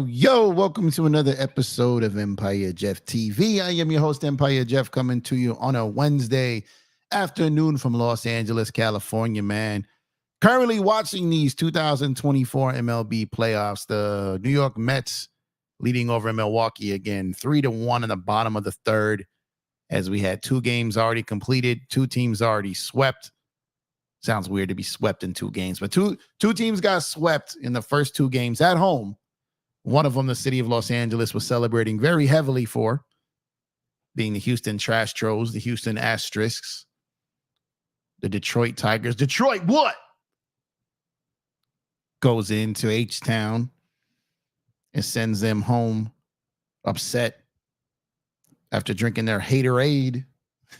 Yo, welcome to another episode of EmpireJeffTV. I am your host, Empire Jeff, coming to you on a Wednesday afternoon from Los Angeles, California, man. Currently watching these 2024 MLB playoffs, the New York Mets leading over in Milwaukee again, 3-1 in the bottom of the third, as we had two games already completed, two teams already swept. Sounds weird to be swept in two games, but two teams got swept in the first two games at home. One of them, the city of Los Angeles, was celebrating very heavily for, being the Houston Trash Trolls, the Houston Asterisks, the Detroit Tigers. Detroit, what? Goes into H-Town and sends them home upset after drinking their haterade.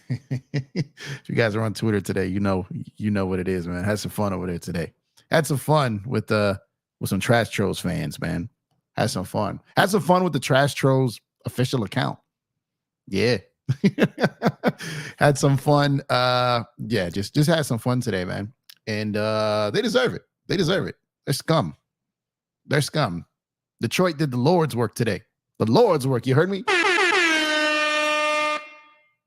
If you guys are on Twitter today, you know what it is, man. Had some fun over there today. Had some fun with some Trash Trolls fans, man. Had some fun. Had some fun with the Trash Trolls official account. Yeah. Had some fun. Yeah, just had some fun today, man. And they deserve it. They deserve it. They're scum. They're scum. Detroit did the Lord's work today. The Lord's work. You heard me?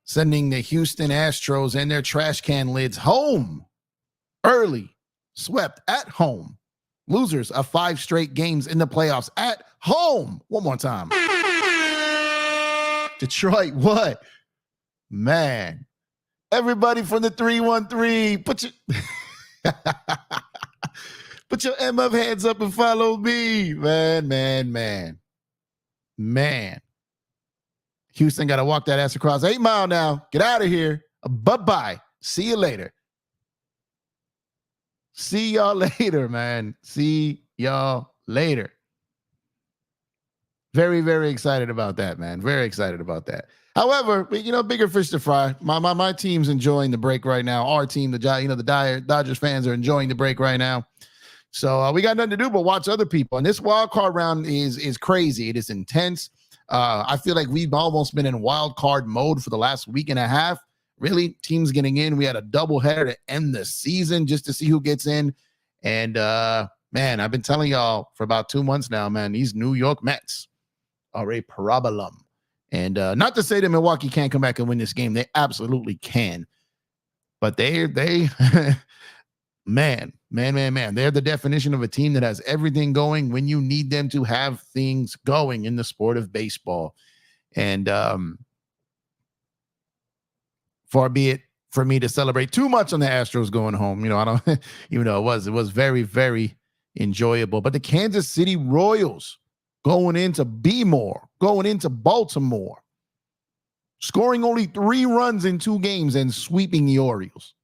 Sending the Houston Astros and their trash can lids home early, swept at home. Losers of 5 straight games in the playoffs at home. One more time. Detroit, what? Man. Everybody from the 313, put your MF hands up and follow me. Man. Houston got to walk that ass across 8 Mile now. Get out of here. Bye-bye. See you later. See y'all later, man. See y'all later. Very, very excited about that, man. Very excited about that. However, bigger fish to fry. My team's enjoying the break right now. Our team, the Dodgers fans are enjoying the break right now. So we got nothing to do but watch other people. And this wild card round is crazy. It is intense. I feel like we've almost been in wild card mode for the last week and a half. really, teams getting in. We had a doubleheader to end the season just to see who gets in. And, man, I've been telling y'all for about 2 months now, man, these New York Mets are a problem. And not to say that Milwaukee can't come back and win this game. They absolutely can. But they man, they're the definition of a team that has everything going when you need them to have things going in the sport of baseball. And far be it for me to celebrate too much on the Astros going home. You know, I don't, even though it was very, very enjoyable. But the Kansas City Royals going into Baltimore, scoring only 3 runs in 2 games and sweeping the Orioles.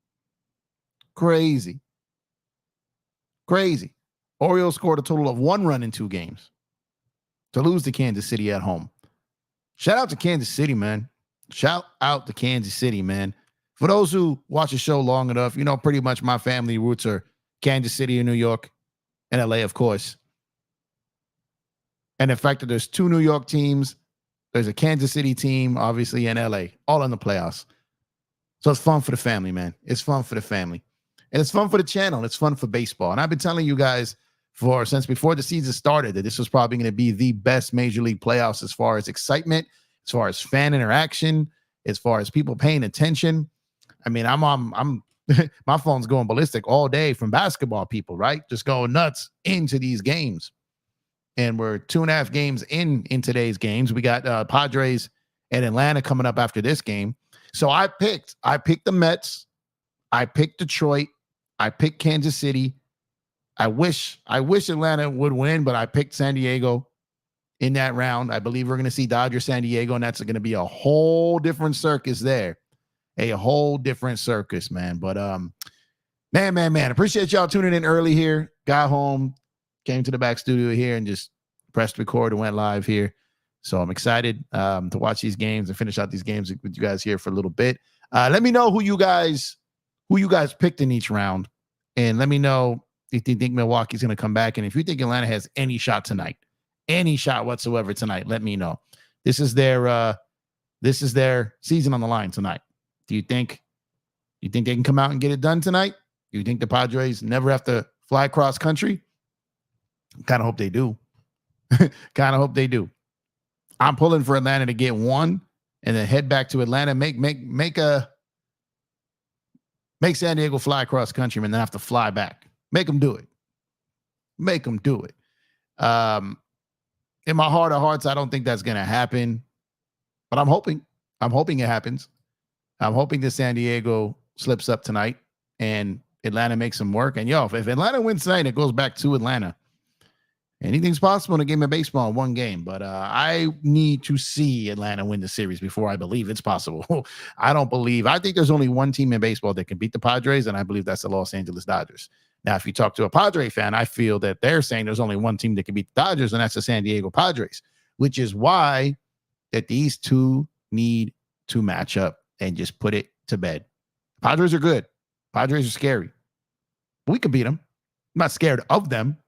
Crazy. Orioles scored a total of 1 run in 2 games to lose to Kansas City at home. Shout out to Kansas City, man. Shout out to Kansas City, man. For those who watch the show long enough, you know, pretty much my family roots are Kansas City and New York and LA, of course. And the fact that there's 2 New York teams, there's a Kansas City team, obviously, and LA, all in the playoffs. So it's fun for the family, man. It's fun for the family. And it's fun for the channel. It's fun for baseball. And I've been telling you guys since before the season started that this was probably going to be the best Major League playoffs as far as excitement, as far as fan interaction, as far as people paying attention. I mean, I'm my phone's going ballistic all day from basketball people, right? Just going nuts into these games. And we're 2.5 games in today's games. We got Padres and Atlanta coming up after this game. So I picked the Mets. I picked Detroit. I picked Kansas City. I wish Atlanta would win, but I picked San Diego in that round. I believe we're going to see Dodgers San Diego, and that's going to be a whole different circus there. A whole different circus, man. But man. Appreciate y'all tuning in early here. Got home, came to the back studio here and just pressed record and went live here. So I'm excited to watch these games and finish out these games with you guys here for a little bit. Let me know who you guys picked in each round, and let me know if you think Milwaukee's going to come back, and if you think Atlanta has any shot tonight, any shot whatsoever tonight, let me know. This is their season on the line tonight. Do you think they can come out and get it done tonight? Do you think the Padres never have to fly across country? Kind of hope they do. I'm pulling for Atlanta to get 1 and then head back to Atlanta. Make San Diego fly across country and then have to fly back. Make them do it. In my heart of hearts, I don't think that's going to happen, but I'm hoping it happens. I'm hoping that San Diego slips up tonight and Atlanta makes some work. And if Atlanta wins tonight, it goes back to Atlanta. Anything's possible in a game of baseball in 1 game, but I need to see Atlanta win the series before I believe it's possible. I think there's only 1 team in baseball that can beat the Padres, and I believe that's the Los Angeles Dodgers. Now, if you talk to a Padre fan, I feel that they're saying there's only 1 team that can beat the Dodgers, and that's the San Diego Padres, which is why that these 2 need to match up and just put it to bed. Padres are good. Padres are scary. We can beat them. I'm not scared of them.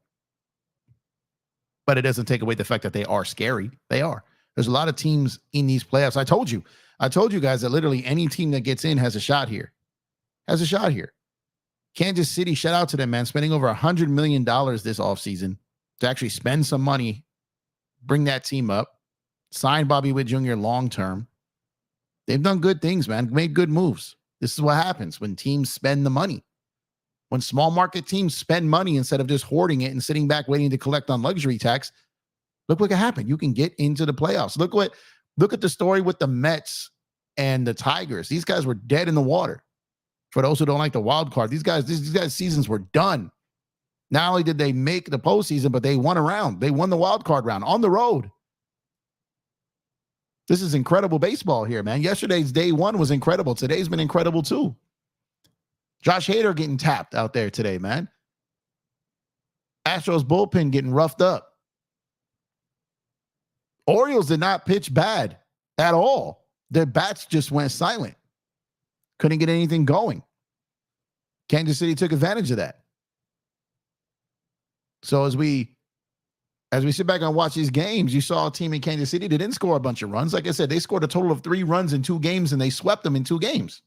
But it doesn't take away the fact that they are scary. They are. There's a lot of teams in these playoffs. I told you guys that literally any team that gets in has a shot here. Kansas City, shout out to them, man, spending over $100 million this offseason to actually spend some money, bring that team up, sign Bobby Witt Jr. long-term. They've done good things, man, made good moves. This is what happens when teams spend the money. When small market teams spend money instead of just hoarding it and sitting back waiting to collect on luxury tax, look what can happen. You can get into the playoffs. Look at the story with the Mets and the Tigers. These guys were dead in the water. For those who don't like the wild card, these guys' seasons were done. Not only did they make the postseason, but they won a round. They won the wild card round on the road. This is incredible baseball here, man. Yesterday's day 1 was incredible. Today's been incredible too. Josh Hader getting tapped out there today, man. Astros bullpen getting roughed up. Orioles did not pitch bad at all. Their bats just went silent. Couldn't get anything going. Kansas City took advantage of that. So as we sit back and watch these games, you saw a team in Kansas City that didn't score a bunch of runs. Like I said, they scored a total of 3 runs in 2 games, and they swept them in 2 games.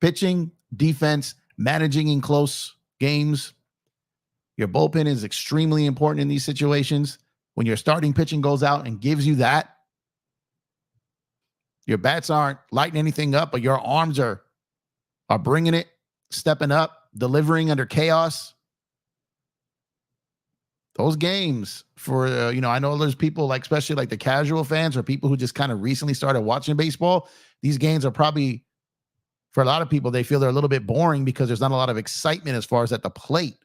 pitching, defense, managing in close games. Your bullpen is extremely important in these situations. When your starting pitching goes out and gives you that, your bats aren't lighting anything up, but your arms are bringing it, stepping up, delivering under chaos. Those games for, I know there's people like, especially like the casual fans or people who just kind of recently started watching baseball. These games are probably, for a lot of people, they feel they're a little bit boring because there's not a lot of excitement as far as at the plate.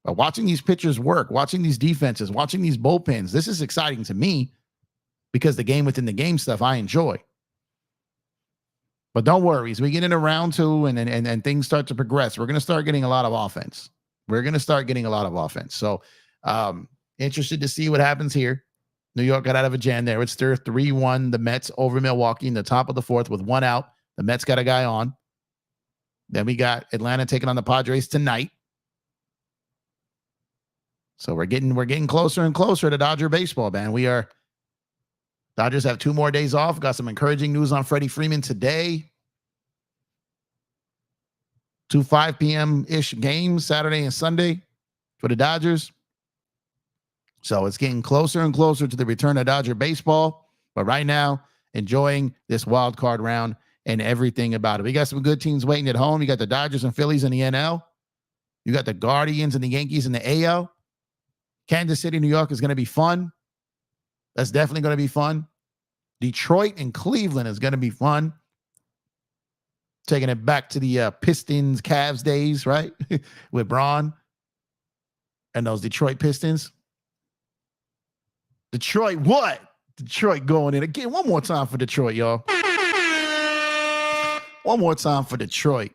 But watching these pitchers work, watching these defenses, watching these bullpens, this is exciting to me because the game within the game stuff I enjoy. But don't worry, as we get into round 2 and things start to progress, we're going to start getting a lot of offense. So interested to see what happens here. New York got out of a jam there. It's their 3-1, the Mets over Milwaukee in the top of the 4th with 1 out. The Mets got a guy on. Then we got Atlanta taking on the Padres tonight. So we're getting closer and closer to Dodger baseball, man. Dodgers have 2 more days off. Got some encouraging news on Freddie Freeman today. 2 5 p.m.-ish games, Saturday and Sunday for the Dodgers. So it's getting closer and closer to the return of Dodger baseball. But right now, enjoying this wild card round and everything about it. We got some good teams waiting at home. You got the Dodgers and Phillies in the NL. You got the Guardians and the Yankees in the AL. Kansas City, New York is going to be fun. That's definitely going to be fun. Detroit and Cleveland is going to be fun. Taking it back to the Pistons, Cavs days, right? With Braun and those Detroit Pistons. Detroit, what? Detroit going in again. One more time for Detroit, y'all. One more time for Detroit.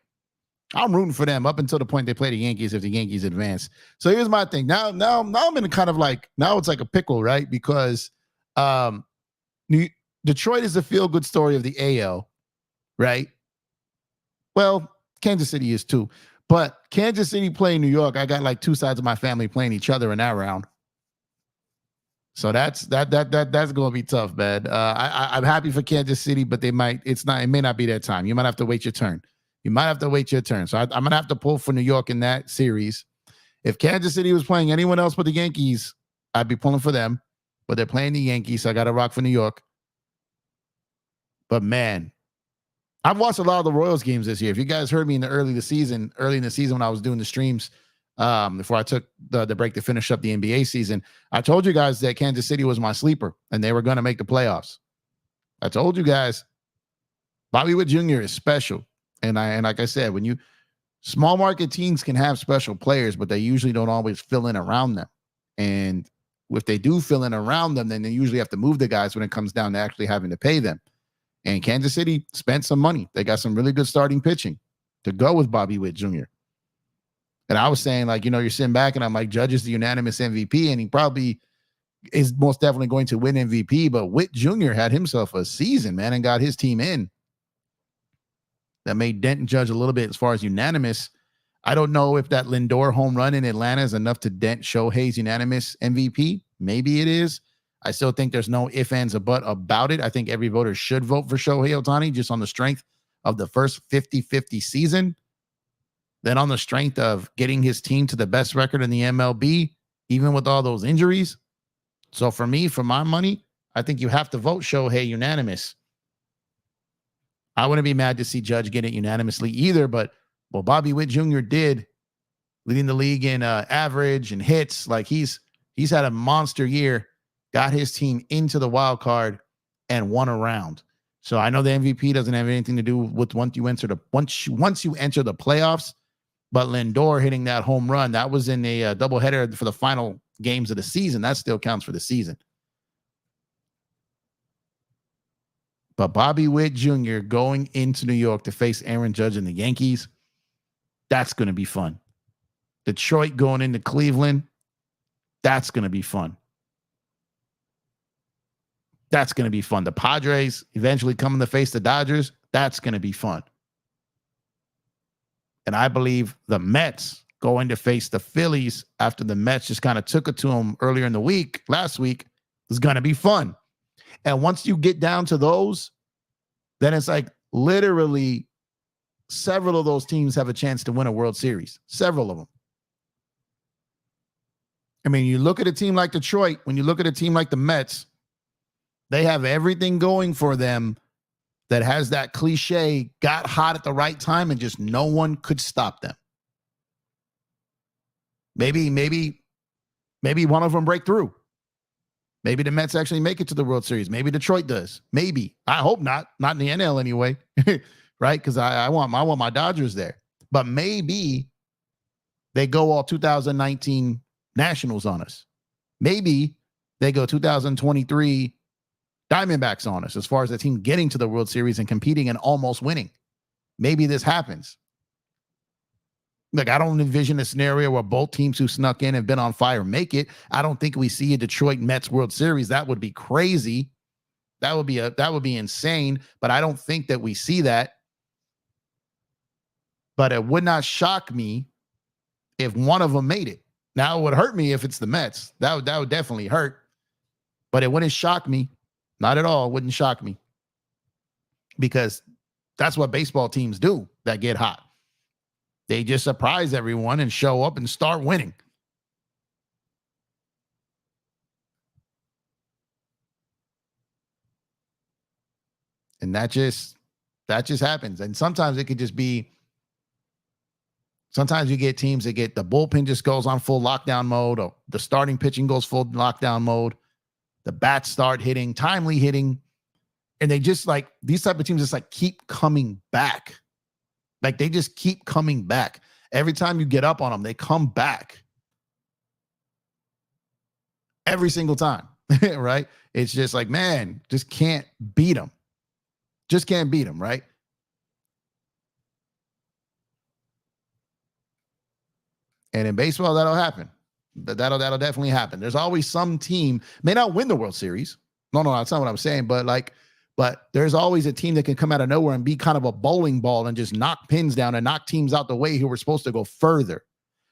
I'm rooting for them up until the point they play the Yankees if the Yankees advance. So here's my thing. Now I'm in a kind of like, now it's like a pickle, right? Because Detroit is the feel-good story of the AL, right? Well, Kansas City is too. But Kansas City playing New York, I got like 2 sides of my family playing each other in that round. So that's going to be tough, man. I'm happy for Kansas City, but it may not be that time. You might have to wait your turn. So I'm going to have to pull for New York in that series. If Kansas City was playing anyone else but the Yankees, I'd be pulling for them. But they're playing the Yankees, so I got to rock for New York. But man, I've watched a lot of the Royals games this year. If you guys heard me early in the season when I was doing the streams, before I took the break to finish up the NBA season, I told you guys that Kansas City was my sleeper and they were going to make the playoffs. I told you guys, Bobby Witt Jr. is special. And like I said, small market teams can have special players, but they usually don't always fill in around them. And if they do fill in around them, then they usually have to move the guys when it comes down to actually having to pay them. And Kansas City spent some money. They got some really good starting pitching to go with Bobby Witt Jr. And I was saying, like, you're sitting back and I'm like, Judge is the unanimous MVP, and he probably is most definitely going to win MVP. But Witt Jr. had himself a season, man, and got his team in. That made Denton Judge a little bit as far as unanimous. I don't know if that Lindor home run in Atlanta is enough to dent Shohei's unanimous MVP. Maybe it is. I still think there's no ifs, ands, or buts about it. I think every voter should vote for Shohei Ohtani just on the strength of the first 50-50 season. Then on the strength of getting his team to the best record in the MLB, even with all those injuries. So for me, for my money, I think you have to vote Shohei unanimous. I wouldn't be mad to see Judge get it unanimously either, but well, Bobby Witt Jr. did, leading the league in average and hits. Like he's had a monster year, got his team into the wild card and won a round. So I know the MVP doesn't have anything to do with once you enter the playoffs, but Lindor hitting that home run, that was in a doubleheader for the final games of the season. That still counts for the season. But Bobby Witt Jr. going into New York to face Aaron Judge and the Yankees, that's going to be fun. Detroit going into Cleveland, that's going to be fun. That's going to be fun. The Padres eventually coming to face the Dodgers, that's going to be fun. And I believe the Mets going to face the Phillies after the Mets just kind of took it to them earlier in the week, last week, is going to be fun. And once you get down to those, then it's like literally several of those teams have a chance to win a World Series. Several of them. I mean, you look at a team like Detroit, when you look at a team like the Mets, they have everything going for them that has that cliche, got hot at the right time and just no one could stop them. Maybe one of them break through. Maybe the Mets actually make it to the World Series. Maybe Detroit does. Maybe. I hope not. Not in the NL anyway. Right? Because I want my Dodgers there. But maybe they go all 2019 Nationals on us. Maybe they go 2023 Diamondbacks on us as far as the team getting to the World Series and competing and almost winning. Maybe this happens. Look, I don't envision a scenario where both teams who snuck in and been on fire make it. I don't think we see a Detroit Mets World Series. That would be crazy. That would be insane. But I don't think that we see that. But it would not shock me if one of them made it. Now, it would hurt me if it's the Mets. That would definitely hurt. But it wouldn't shock me. Not at all. It wouldn't shock me. Because that's what baseball teams do that get hot. They just surprise everyone and show up and start winning. And that just happens. And sometimes it could just be, sometimes you get teams that get the bullpen just goes on full lockdown mode, or the starting pitching goes full lockdown mode. The bats start hitting, timely hitting. And they just like, these type of teams just like keep coming back. Like they just keep coming back. Every time you get up on them, they come back. Every single time, right? It's just like, man, just can't beat them. Just can't beat them, right? And in baseball, that'll happen. That'll definitely happen. There's always some team, may not win the World Series. No, that's not what I'm saying. But there's always a team that can come out of nowhere and be kind of a bowling ball and just knock pins down and knock teams out the way who were supposed to go further.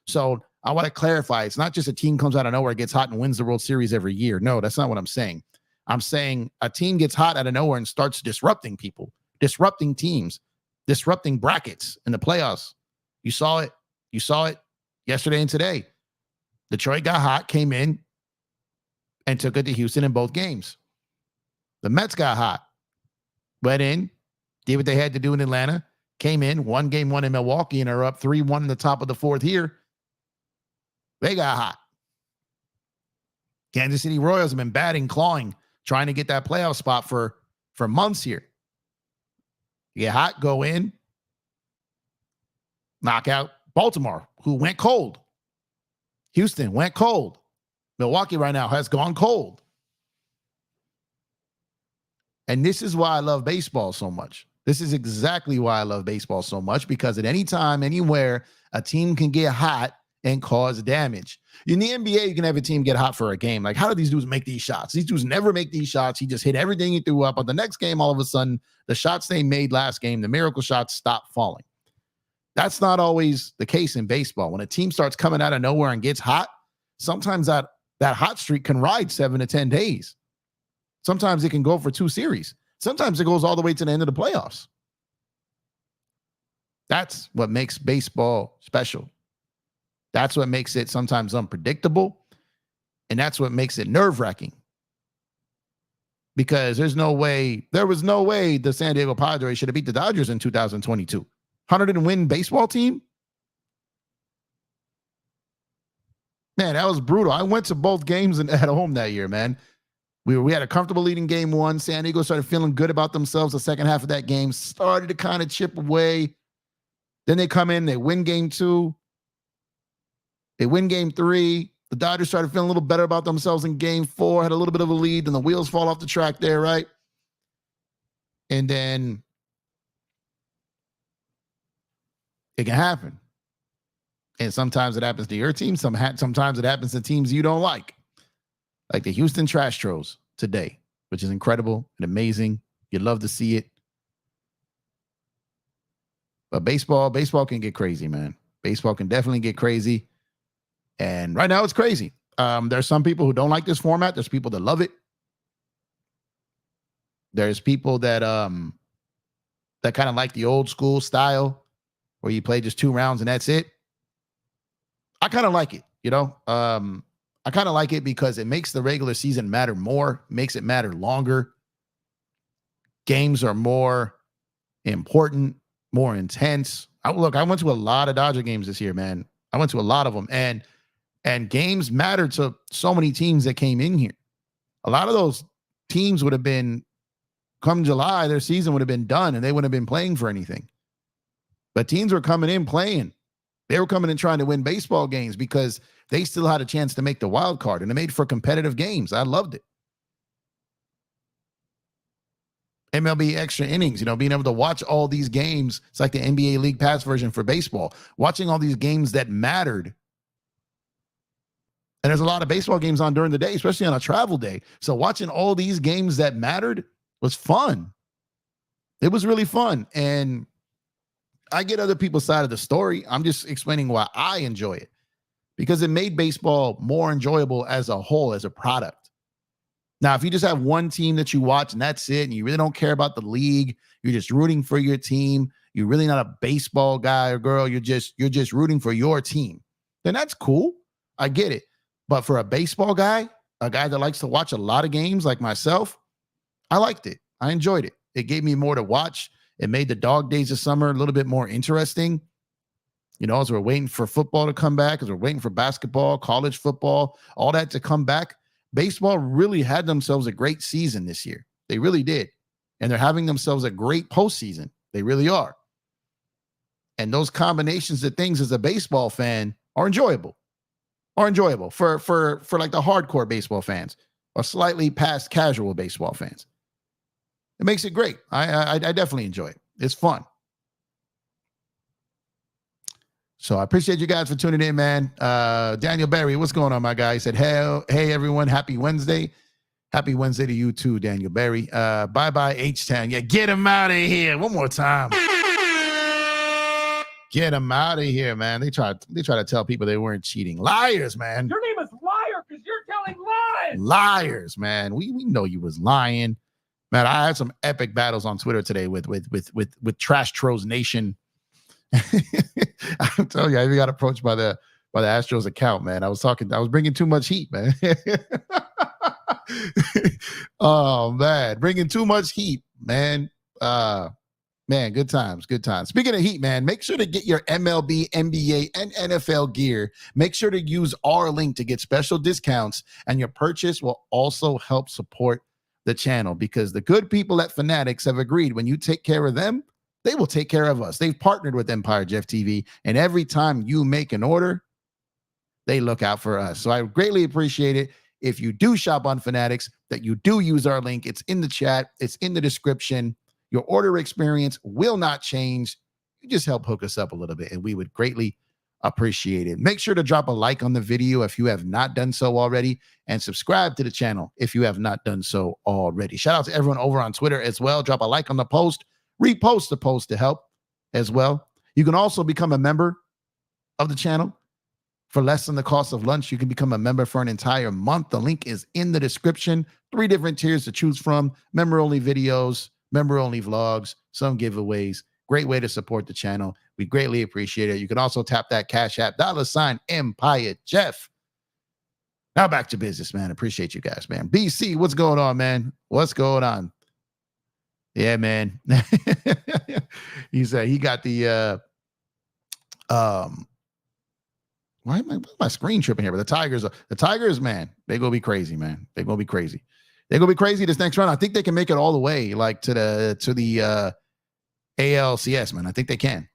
So I want to clarify. It's not just a team comes out of nowhere, gets hot and wins the World Series every year. No, that's not what I'm saying. I'm saying a team gets hot out of nowhere and starts disrupting people, disrupting teams, disrupting brackets in the playoffs. You saw it. You saw it yesterday and today. Detroit got hot, came in, and took it to Houston in both games. The Mets got hot, went in, did what they had to do in Atlanta, came in, won game one in Milwaukee, and are up 3-1 in the top of the fourth here. They got hot. Kansas City Royals have been batting, clawing, trying to get that playoff spot for months here. You get hot, go in, knock out Baltimore, who went cold. Houston went cold. Milwaukee right now has gone cold. And this is why I love baseball so much. This is exactly why I love baseball so much, because at any time, anywhere, a team can get hot and cause damage. In the NBA, you can have a team get hot for a game. Like, how do these dudes make these shots? These dudes never make these shots. He just hit everything he threw up. But the next game, all of a sudden, the shots they made last game, the miracle shots, stop falling. That's not always the case in baseball. When a team starts coming out of nowhere and gets hot, sometimes that hot streak can ride 7 to 10 days. Sometimes it can go for 2 series. Sometimes it goes all the way to the end of the playoffs. That's what makes baseball special. That's what makes it sometimes unpredictable. And that's what makes it nerve-wracking. Because there was no way the San Diego Padres should have beat the Dodgers in 2022. 100-win baseball team? Man, that was brutal. I went to both games at home that year, man. We had a comfortable lead in game one. San Diego started feeling good about themselves the second half of that game. Started to kind of chip away. Then they come in, they win game 2. They win game 3. The Dodgers started feeling a little better about themselves in game 4, had a little bit of a lead, and the wheels fall off the track there, right? And then it can happen. And sometimes it happens to your team. Sometimes it happens to teams you don't like the Houston Trash Trolls today, which is incredible and amazing. You'd love to see it. But baseball can get crazy, man. Baseball can definitely get crazy. And right now it's crazy. There's some people who don't like this format. There's people that love it. There's people that kind of like the old school style. where you play just 2 rounds and that's it. I kind of like it, you know. I kind of like it because it makes the regular season matter more, makes it matter longer. Games are more important, more intense. I went to a lot of Dodger games this year, man. I went to a lot of them, and games matter to so many teams that came in here. A lot of those teams would have been, come July, their season would have been done, and they wouldn't have been playing for anything. But teams were coming in playing. They were coming in trying to win baseball games because they still had a chance to make the wild card, and it made for competitive games. I loved it. MLB extra innings, being able to watch all these games. It's like the NBA League Pass version for baseball. Watching all these games that mattered. And there's a lot of baseball games on during the day, especially on a travel day. So watching all these games that mattered was fun. It was really fun. And I get other people's side of the story. I'm just explaining why I enjoy it. Because it made baseball more enjoyable as a whole, as a product. Now, if you just have one team that you watch and that's it, and you really don't care about the league, you're just rooting for your team, you're really not a baseball guy or girl, you're just rooting for your team, then that's cool. I get it. But for a baseball guy, a guy that likes to watch a lot of games like myself, I liked it. I enjoyed it. It gave me more to watch. It made the dog days of summer a little bit more interesting. As we're waiting for football to come back, as we're waiting for basketball, college football, all that to come back, baseball really had themselves a great season this year. They really did. And they're having themselves a great postseason. They really are. And those combinations of things as a baseball fan are enjoyable. For like the hardcore baseball fans or slightly past casual baseball fans. It makes it great. I definitely enjoy it. It's fun. So I appreciate you guys for tuning in, man. Daniel Barry, what's going on, my guy? He said, hey, everyone. Happy Wednesday. Happy Wednesday to you too, Daniel Barry. Bye-bye, H-Town. Yeah, get him out of here. One more time. Get him out of here, man. They try to tell people they weren't cheating. Liars, man. Your name is Liar because you're telling lies. Liars, man. We know you was lying. Man, I had some epic battles on Twitter today with Trash Trolls Nation. I'm telling you, I even got approached by the Astros account, man. I was bringing too much heat, man. Oh man, bringing too much heat, man. Man, good times. Speaking of heat, man, make sure to get your MLB, NBA, and NFL gear. Make sure to use our link to get special discounts, and your purchase will also help support the channel because the good people at Fanatics have agreed when you take care of them, they will take care of us. They've partnered with EmpireJeffTV, and every time you make an order, they look out for us. So I greatly appreciate it if you do shop on Fanatics, that you do use our link. It's in the chat. It's in the description. Your order experience will not change. You just help hook us up a little bit, and we would greatly appreciate it. Make sure to drop a like on the video if you have not done so already, and subscribe to the channel if you have not done so already. Shout out to everyone over on Twitter as well. Drop a like on the post. Repost the post to help as well. You can also become a member of the channel for less than the cost of lunch. You can become a member for an entire month. The link is in the description. 3 different tiers to choose from. Member-only videos, member-only vlogs, some giveaways. Great way to support the channel. We greatly appreciate it. You can also tap that Cash App, $EmpireJeff. Now back to business, man. Appreciate you guys, man. BC, what's going on, man? What's going on? Yeah, man. He said he got the why am my screen tripping here? But the Tigers, man, they gonna be crazy, man. They're gonna be crazy. They're gonna be crazy this next round. I think they can make it all the way, like to the ALCS, man. I think they can.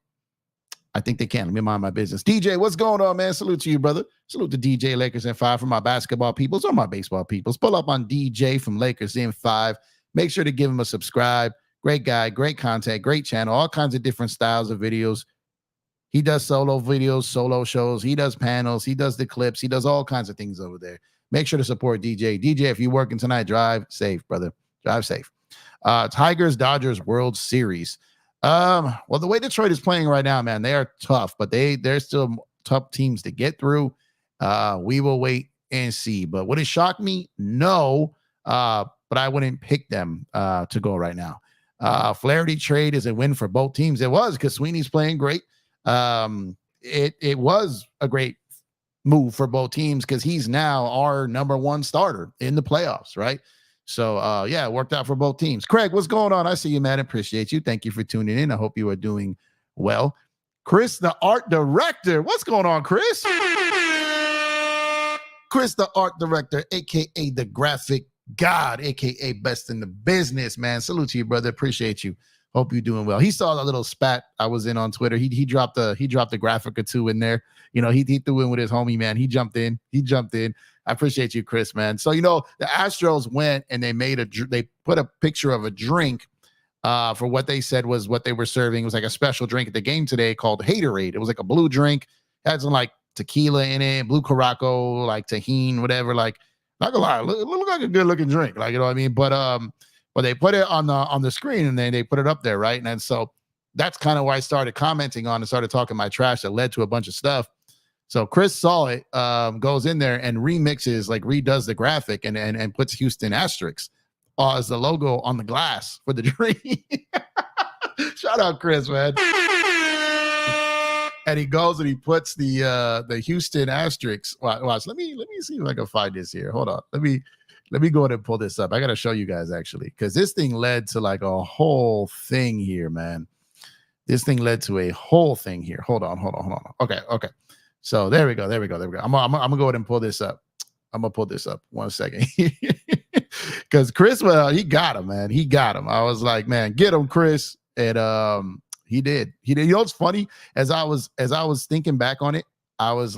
Let me mind my business. DJ, what's going on, man? Salute to you, brother. Salute to DJ Lakers in 5 from my basketball peoples or my baseball peoples. Pull up on DJ from Lakers in 5. Make sure to give him a subscribe. Great guy, great content, great channel, all kinds of different styles of videos. He does solo videos, solo shows. He does panels. He does the clips. He does all kinds of things over there. Make sure to support DJ. DJ, if you're working tonight, drive safe, brother. Drive safe. Tigers, Dodgers, World Series. Well, the way Detroit is playing right now, man, they are tough, but they're still tough teams to get through. We will wait and see. But would it shock me? No. But I wouldn't pick them to go right now. Flaherty trade is a win for both teams. It was because Sweeney's playing great. It was a great move for both teams because he's now our number one starter in the playoffs, right? So yeah, it worked out for both teams. Craig, what's going on? I see you, man. Appreciate you. Thank you for tuning in. I hope you are doing well. Chris, the art director. What's going on, Chris? Chris, the art director, aka the graphic god, aka best in the business, man. Salute to you, brother. Appreciate you. Hope you're doing well. He saw the little spat I was in on Twitter. He dropped a graphic or two in there. You know, he threw in with his homie, man. He jumped in. I appreciate you, Chris, man. So, you know, the Astros went and they put a picture of a drink for what they said was what they were serving. It was like a special drink at the game today called Haterade. It was like a blue drink. It had some like tequila in it, blue Caraco, like tahine, whatever. Like, not gonna lie, it looked like a good looking drink. Like, you know what I mean? But they put it on the screen and then they put it up there, right? And then so that's kind of where I started commenting on and started talking my trash that led to a bunch of stuff. So Chris saw it, goes in there and remixes, like redoes the graphic and puts Houston asterisks as the logo on the glass for the drink. Shout out Chris, man. And he goes and he puts the Houston asterisks. Watch, let me see if I can find this here. Hold on. Let me go ahead and pull this up. I got to show you guys actually, because this thing led to like a whole thing here, man. This thing led to a whole thing here. Hold on. Okay. So there we go. I'm gonna go ahead and pull this up. I'm gonna pull this up 1 second. Because Chris, well, he got him, man. He got him. I was like, man, get him, Chris. And he did. You know what's funny? As I was thinking back on it, I was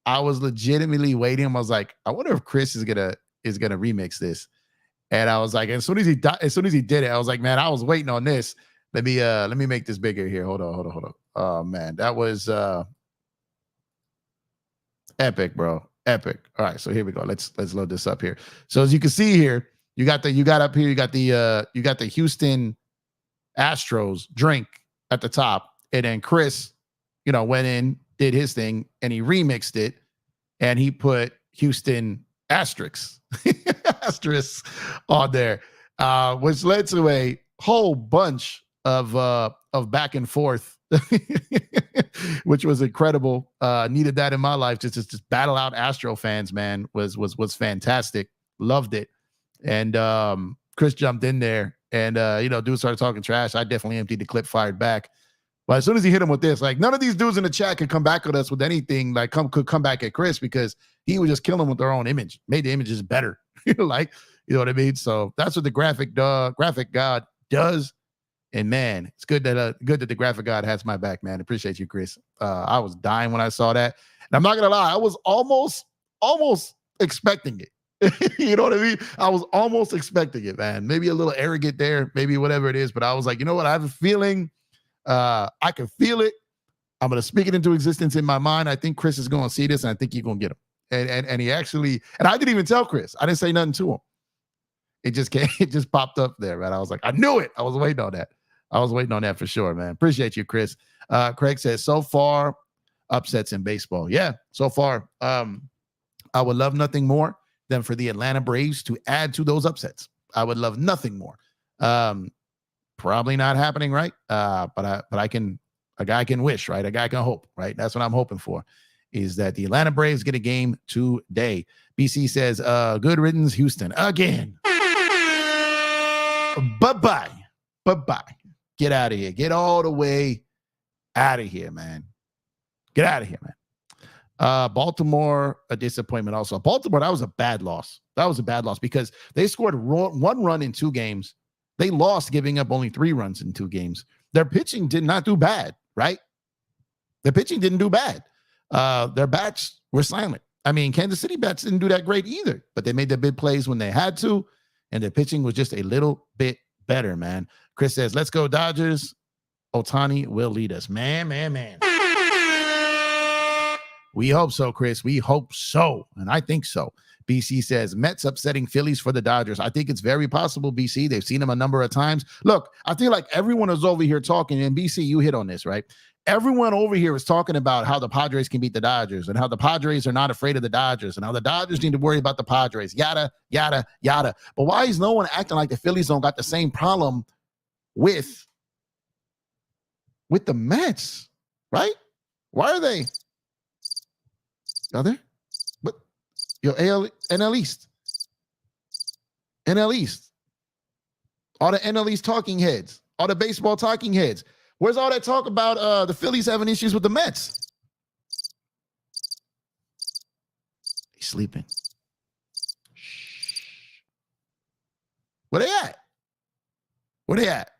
legitimately waiting. I was like, I wonder if Chris is gonna remix this. And I was like, as soon as he did it, I was like, man, I was waiting on this. Let me make this bigger here. Hold on. Oh man, that was epic, bro. Epic. All right, so here we go. Let's load this up here. So as you can see here, you got the Houston Astros drink at the top, and then Chris, you know, went in, did his thing, and he remixed it, and he put Houston asterisks on there, which led to a whole bunch of back and forth, which was incredible. Needed that in my life. Just battle out Astro fans, man, was fantastic. Loved it. And Chris jumped in there and dude started talking trash. I definitely emptied the clip, fired back. But as soon as he hit him with this, like none of these dudes in the chat could come back at us with anything, like could come back at Chris, because he would just kill them with their own image, made the images better. Like, you know what I mean? So that's what the graphic god does. And man, it's good that the graphic god has my back, man. Appreciate you, Chris. I was dying when I saw that. And I'm not gonna lie, I was almost expecting it. You know what I mean? I was almost expecting it, man. Maybe a little arrogant there, maybe whatever it is, but I was like, you know what? I have a feeling, I can feel it. I'm gonna speak it into existence in my mind. I think Chris is gonna see this, and I think you're gonna get him. And he actually, and I didn't even tell Chris. I didn't say nothing to him. It just came, it just popped up there, man. I was like, I knew it. I was waiting on that. For sure, man. Appreciate you, Chris. Craig says, so far, upsets in baseball. Yeah, so far, I would love nothing more than for the Atlanta Braves to add to those upsets. I would love nothing more. Probably not happening, right? But a guy can wish, right? A guy can hope, right? That's what I'm hoping for, is that the Atlanta Braves get a game today. BC says, good riddance, Houston, again. Bye-bye. Get out of here. Get all the way out of here, man. Get out of here, man. Baltimore, a disappointment also. Baltimore, that was a bad loss. Because they scored 1 run in 2 games. They lost giving up only 3 runs in 2 games. Their pitching did not do bad, right? Their pitching didn't do bad. Their bats were silent. I mean, Kansas City bats didn't do that great either, but they made their big plays when they had to, and their pitching was just a little bit better, man. Chris says, let's go Dodgers. Ohtani will lead us. Man. We hope so, Chris. We hope so. And I think so. BC says, Mets upsetting Phillies for the Dodgers. I think it's very possible, BC. They've seen them a number of times. Look, I feel like everyone is over here talking, and BC, you hit on this, right? Everyone over here is talking about how the Padres can beat the Dodgers and how the Padres are not afraid of the Dodgers and how the Dodgers need to worry about the Padres, yada, yada, yada. But why is no one acting like the Phillies don't got the same problem with the Mets? right? Why are they? Are there? What? Yo, NL East. NL East. All the NL East talking heads. All the baseball talking heads. Where's all that talk about the Phillies having issues with the Mets? They sleeping. Shh. Where they at? Where they at?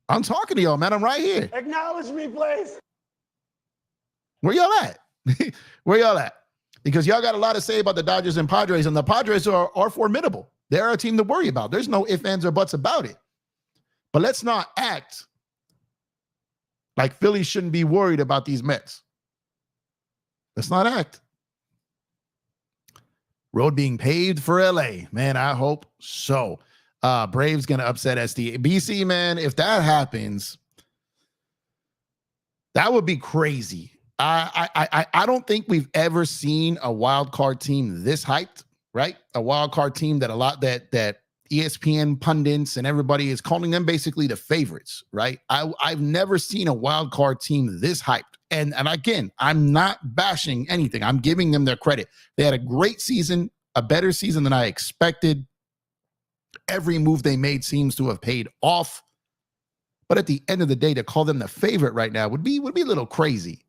I'm talking to y'all, man. I'm right here. Acknowledge me, please. Where y'all at? Where y'all at? Because y'all got a lot to say about the Dodgers and Padres, and the Padres are formidable. They're a team to worry about. There's no ifs, ands, or buts about it. But let's not act like Philly shouldn't be worried about these Mets. Let's not act. Road being paved for LA. Man, I hope so. Braves going to upset SD. BC, man, if that happens, that would be crazy. I don't think we've ever seen a wild card team this hyped, right? A wild card team that that ESPN pundits and everybody is calling them basically the favorites, right? I've never seen a wild card team this hyped. And again, I'm not bashing anything. I'm giving them their credit. They had a great season, a better season than I expected. Every move they made seems to have paid off. But at the end of the day, to call them the favorite right now would be a little crazy.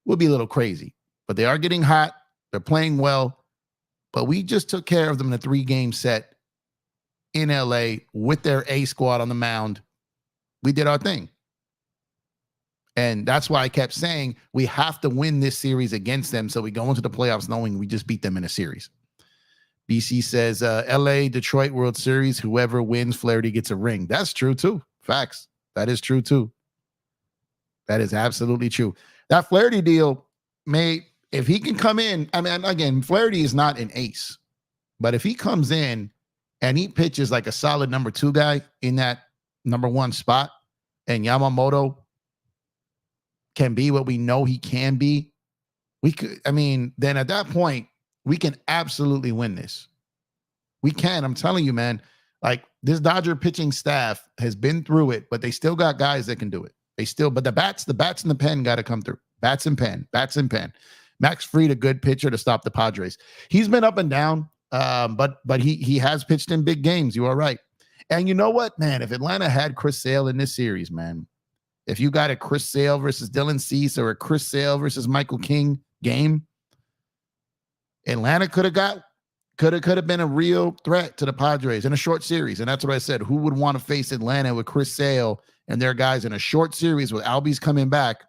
Would be a little crazy. But they are getting hot. They're playing well. But we just took care of them in a 3-game set in LA with their A squad on the mound. We did our thing. And that's why I kept saying we have to win this series against them so we go into the playoffs knowing we just beat them in a series. BC says, LA, Detroit World Series, whoever wins, Flaherty gets a ring. That's true too. Facts. That is true too. That is absolutely true. That Flaherty deal if he can come in, I mean, again, Flaherty is not an ace, but if he comes in and he pitches like a solid number 2 guy in that number 1 spot, and Yamamoto can be what we know he can be, then at that point, we can absolutely win this. We can. I'm telling you, man, like this Dodger pitching staff has been through it, but they still got guys that can do it. But the bats and the pen got to come through. Bats and pen. Max Fried, a good pitcher to stop the Padres. He's been up and down, but he has pitched in big games. You are right. And you know what, man? If Atlanta had Chris Sale in this series, man, if you got a Chris Sale versus Dylan Cease or a Chris Sale versus Michael King game, Atlanta could have been a real threat to the Padres in a short series. And that's what I said. Who would want to face Atlanta with Chris Sale and their guys in a short series with Albies coming back?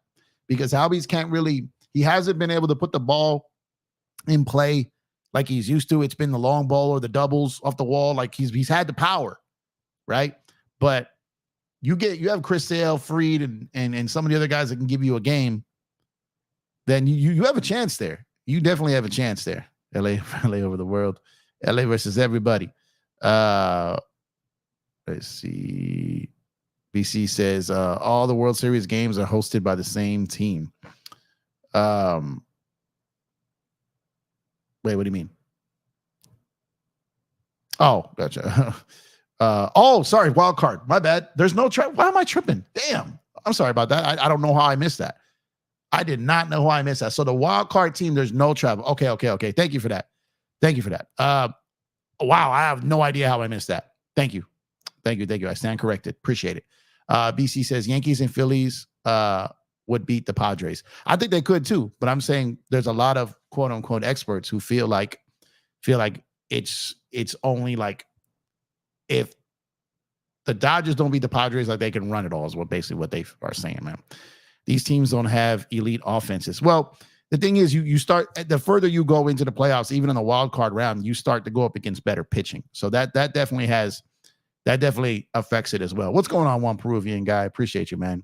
Because Albies he hasn't been able to put the ball in play like he's used to. It's been the long ball or the doubles off the wall. Like he's had the power, right? But you have Chris Sale, Fried, and some of the other guys that can give you a game, then you have a chance there. You definitely have a chance there. LA over the world. LA versus everybody. Let's see. BC says all the World Series games are hosted by the same team. Wait, what do you mean? Oh, gotcha. Sorry, wild card. My bad. There's no why am I tripping? Damn. I'm sorry about that. I don't know how I missed that. I did not know how I missed that. So the wild card team, there's no travel. Okay. Thank you for that. Wow, I have no idea how I missed that. Thank you. I stand corrected. Appreciate it. BC says Yankees and Phillies would beat the Padres. I think they could too, but I'm saying there's a lot of quote unquote experts who feel like it's only like if the Dodgers don't beat the Padres, like they can run it all is basically what they are saying, man. These teams don't have elite offenses. Well, the thing is, you start the further you go into the playoffs, even in the wild card round, you start to go up against better pitching. So that definitely affects it as well. What's going on, one Peruvian guy? Appreciate you, man.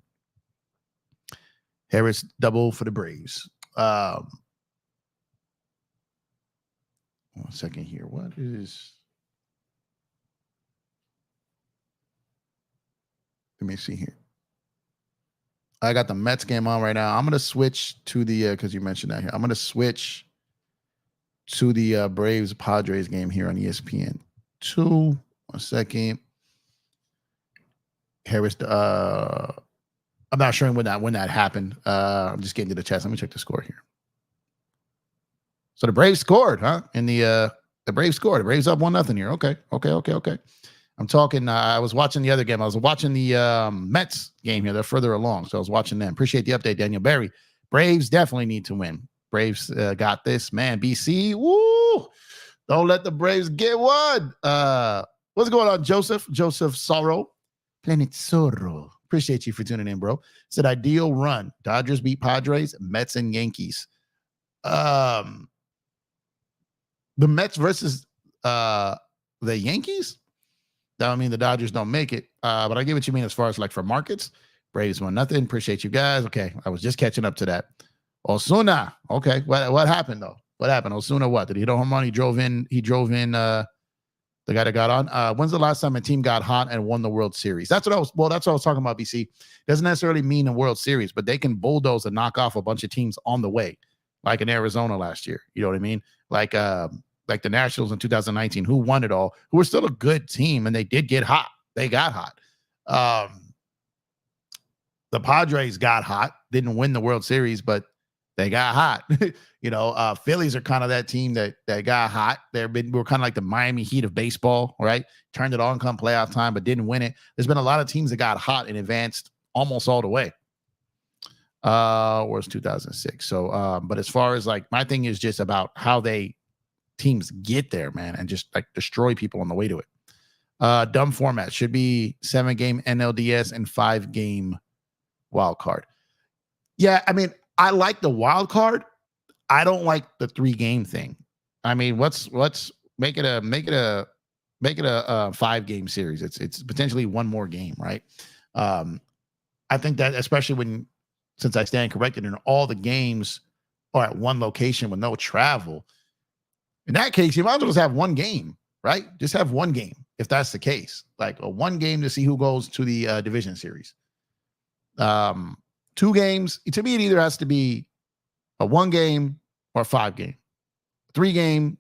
Harris double for the Braves. 1 second here. What is? Let me see here. I got the Mets game on right now. I'm going to switch to the, because you mentioned that here. I'm going to switch to the Braves Padres game here on ESPN 2. 1 second. Harris, I'm not sure when that happened. I'm just getting to the chest. Let me check the score here. So the Braves scored, huh? In the Braves scored. The Braves up 1-0 here. Okay. I'm talking. I was watching the other game. I was watching the Mets game here. They're further along, so I was watching them. Appreciate the update, Daniel Berry. Braves definitely need to win. Braves got this, man. BC, woo! Don't let the Braves get one. What's going on, Joseph? Joseph Sorrow, Planet Sorrow. Appreciate you for tuning in, bro. Said ideal run. Dodgers beat Padres, Mets and Yankees. The Mets versus the Yankees. That would mean the Dodgers don't make it. But I get what you mean as far as like for markets. Braves 1-0. Appreciate you guys. Okay, I was just catching up to that. Osuna. Okay, what happened though? What happened? Osuna, what? Did he hit a home run? He drove in the guy that got on. When's the last time a team got hot and won the World Series? That's what I was talking about, BC. Doesn't necessarily mean a World Series, but they can bulldoze and knock off a bunch of teams on the way, like in Arizona last year. You know what I mean? Like the Nationals in 2019, who won it all, who were still a good team, and they did get hot. They got hot. The Padres got hot, didn't win the World Series, but they got hot. Phillies are kind of that team that got hot. We're kind of like the Miami Heat of baseball, right? Turned it on come playoff time, but didn't win it. There's been a lot of teams that got hot and advanced almost all the way. Where's 2006? So, but as far as like my thing is just about how teams get there, man, and just like destroy people on the way to it. Dumb format should be 7-game NLDS and 5-game wild card. Yeah, I mean, I like the wild card. I don't like the 3-game thing. I mean, let's make it a 5-game series. It's potentially one more game, right? I think that especially since I stand corrected and all the games are at one location with no travel. In that case, you might as well just have one game, right? Just have one game if that's the case. Like a one game to see who goes to the division series. 2 games, to me, it either has to be a 1-game or a 5-game. 3-game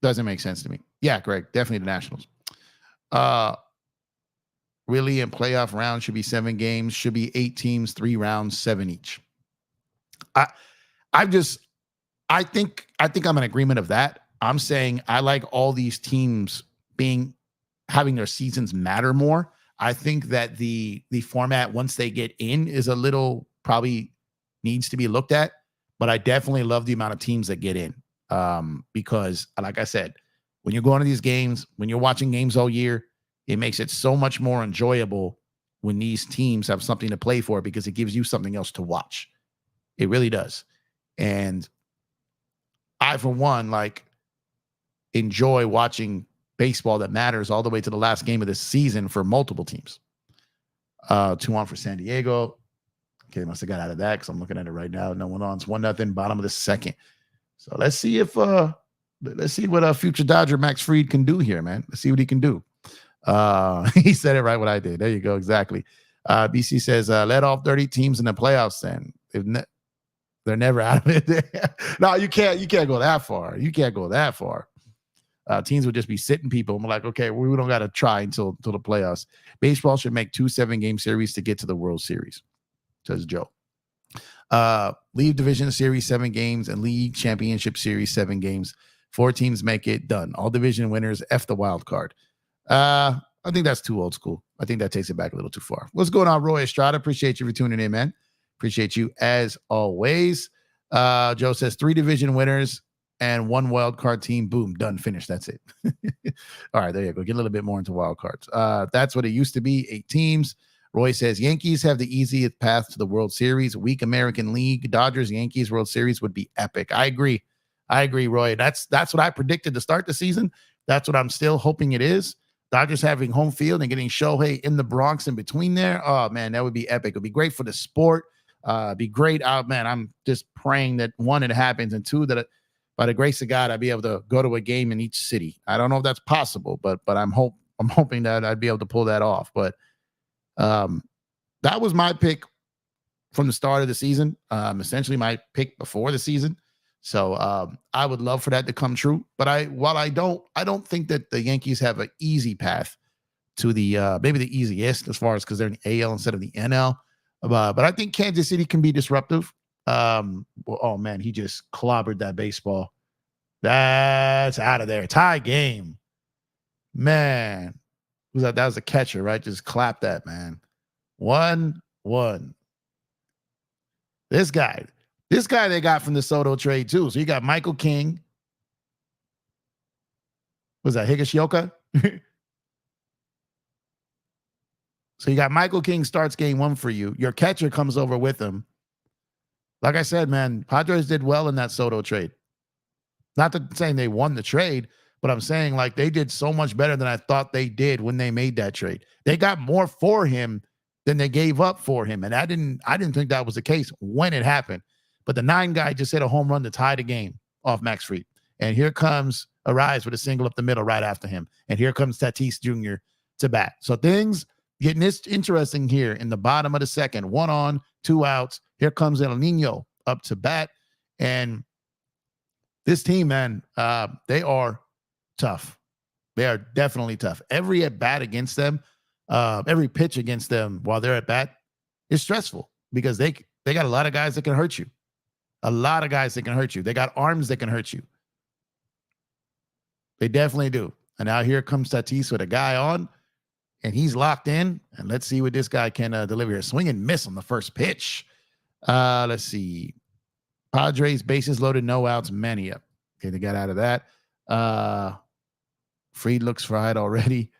doesn't make sense to me. Yeah, Greg, definitely the Nationals. Really, in playoff round should be 7 games, should be 8 teams, 3 rounds, 7 each. I think I'm in agreement of that. I'm saying I like all these teams having their seasons matter more. I think that the format, once they get in, is a little probably needs to be looked at. But I definitely love the amount of teams that get in because, like I said, when you're going to these games, when you're watching games all year, it makes it so much more enjoyable when these teams have something to play for because it gives you something else to watch. It really does. And I, for one, enjoy watching baseball that matters all the way to the last game of the season for multiple teams. 2-1 for San Diego. Okay, must have got out of that because I'm looking at it right now. No one on. It's 1-0, bottom of the second. So let's see what future Dodger Max Fried can do here, man. Let's see what he can do. He said it right what I did. There you go, exactly. BC says, let off 30 teams in the playoffs then. They're never out of it. No, you can't go that far. You can't go that far. Teams would just be sitting people. I'm like, okay, we don't got to try until the playoffs. Baseball should make 2 7-game series to get to the World Series, says Joe. League Division Series 7 games and League Championship Series 7 games. 4 teams make it, done. All division winners, F the wild card. I think that's too old school. I think that takes it back a little too far. What's going on, Roy Estrada? Appreciate you for tuning in, man. Appreciate you as always. Joe says 3 division winners and 1 wild card team. Boom, done, finished. That's it. All right, there you go. Get a little bit more into wild cards. That's what it used to be, 8 teams. Roy says Yankees have the easiest path to the World Series. Weak American League. Dodgers, Yankees World Series would be epic. I agree, Roy. That's what I predicted to start the season. That's what I'm still hoping it is. Dodgers having home field and getting Shohei in the Bronx in between there. Oh, man, that would be epic. It would be great for the sport. Be great. Man, I'm just praying that 1, it happens, and 2, that by the grace of God, I'd be able to go to a game in each city. I don't know if that's possible, but I'm hoping that I'd be able to pull that off. But that was my pick from the start of the season. Essentially my pick before the season. So I would love for that to come true. But I don't think that the Yankees have an easy path to the maybe the easiest as far as because they're in the AL instead of the NL. But I think Kansas City can be disruptive. Oh man, he just clobbered that baseball. That's out of there. Tie game. Man. That was a catcher, right? Just clap that, man. 1-1. This guy they got from the Soto trade too. So you got Michael King. Was that Higashioka? So you got Michael King starts game 1 for you. Your catcher comes over with him. Like I said, man, Padres did well in that Soto trade. Not that saying they won the trade, but I'm saying like they did so much better than I thought they did when they made that trade. They got more for him than they gave up for him. And I didn't think that was the case when it happened. But the 9 guy just hit a home run to tie the game off Max Fried. And here comes Arise with a single up the middle right after him. And here comes Tatis Jr. to bat. So things getting this interesting here in the bottom of the second. 1 on, 2 outs. Here comes El Nino up to bat. And this team, man, they are tough. They are definitely tough. Every at bat against them, every pitch against them while they're at bat is stressful because they got a lot of guys that can hurt you. A lot of guys that can hurt you. They got arms that can hurt you. They definitely do. And now here comes Tatis with a guy on, and he's locked in. And let's see what this guy can deliver here. Swing and miss on the first pitch. Let's see. Padres bases loaded, no outs, mania. Okay, they got out of that. Fried looks fried already.